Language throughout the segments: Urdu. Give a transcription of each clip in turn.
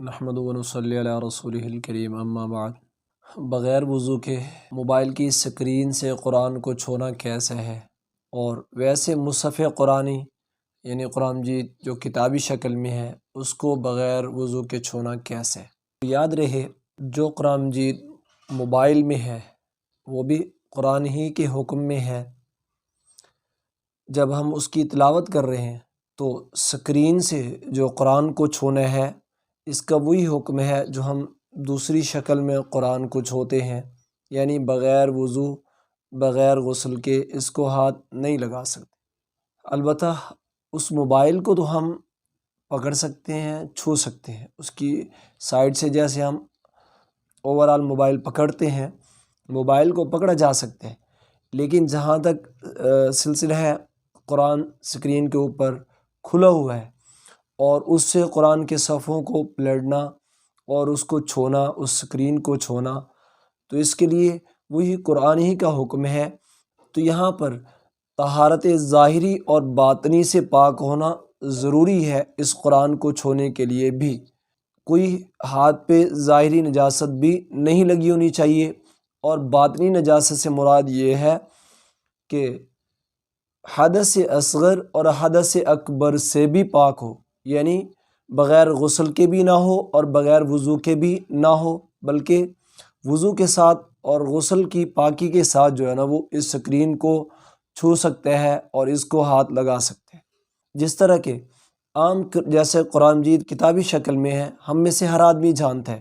نحمد و نصلی علی رسولہ الکریم اما بعد۔ بغیر وضو کے موبائل کی سکرین سے قرآن کو چھونا کیسے ہے، اور ویسے مصحف قرآنی یعنی قرآن مجید جو کتابی شکل میں ہے اس کو بغیر وضو کے چھونا کیسے ہے۔ یاد رہے جو قرآن مجید موبائل میں ہے وہ بھی قرآن ہی کے حکم میں ہے۔ جب ہم اس کی تلاوت کر رہے ہیں تو سکرین سے جو قرآن کو چھونا ہے اس کا وہی حکم ہے جو ہم دوسری شکل میں قرآن کو چھوتے ہیں، یعنی بغیر وضو بغیر غسل کے اس کو ہاتھ نہیں لگا سکتے۔ البتہ اس موبائل کو تو ہم پکڑ سکتے ہیں، چھو سکتے ہیں، اس کی سائڈ سے جیسے ہم اوورال موبائل پکڑتے ہیں موبائل کو پکڑا جا سکتے ہیں، لیکن جہاں تک سلسلہ ہے قرآن سکرین کے اوپر کھلا ہوا ہے اور اس سے قرآن کے صفحوں کو پلٹنا اور اس کو چھونا، اس سکرین کو چھونا، تو اس کے لیے وہی قرآن ہی کا حکم ہے۔ تو یہاں پر طہارت ظاہری اور باطنی سے پاک ہونا ضروری ہے۔ اس قرآن کو چھونے کے لیے بھی کوئی ہاتھ پہ ظاہری نجاست بھی نہیں لگی ہونی چاہیے، اور باطنی نجاست سے مراد یہ ہے کہ حدث اصغر اور حدث اکبر سے بھی پاک ہو، یعنی بغیر غسل کے بھی نہ ہو اور بغیر وضو کے بھی نہ ہو، بلکہ وضو کے ساتھ اور غسل کی پاکی کے ساتھ جو ہے نا وہ اس سکرین کو چھو سکتے ہیں اور اس کو ہاتھ لگا سکتے ہیں۔ جس طرح کہ عام جیسے قرآن مجید کتابی شکل میں ہے، ہم میں سے ہر آدمی جانتا ہے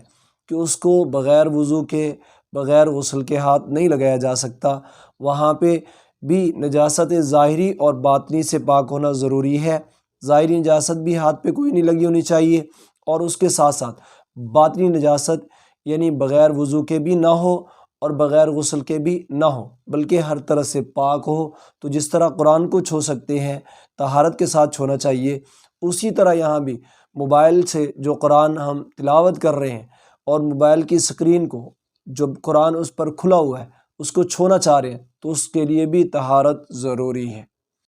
کہ اس کو بغیر وضو کے بغیر غسل کے ہاتھ نہیں لگایا جا سکتا، وہاں پہ بھی نجاست ظاہری اور باطنی سے پاک ہونا ضروری ہے۔ ظاہری نجاست بھی ہاتھ پہ کوئی نہیں لگی ہونی چاہیے، اور اس کے ساتھ ساتھ باطنی نجاست یعنی بغیر وضو کے بھی نہ ہو اور بغیر غسل کے بھی نہ ہو، بلکہ ہر طرح سے پاک ہو۔ تو جس طرح قرآن کو چھو سکتے ہیں طہارت کے ساتھ چھونا چاہیے، اسی طرح یہاں بھی موبائل سے جو قرآن ہم تلاوت کر رہے ہیں اور موبائل کی سکرین کو جب قرآن اس پر کھلا ہوا ہے اس کو چھونا چاہ رہے ہیں تو اس کے لیے بھی طہارت ضروری ہے۔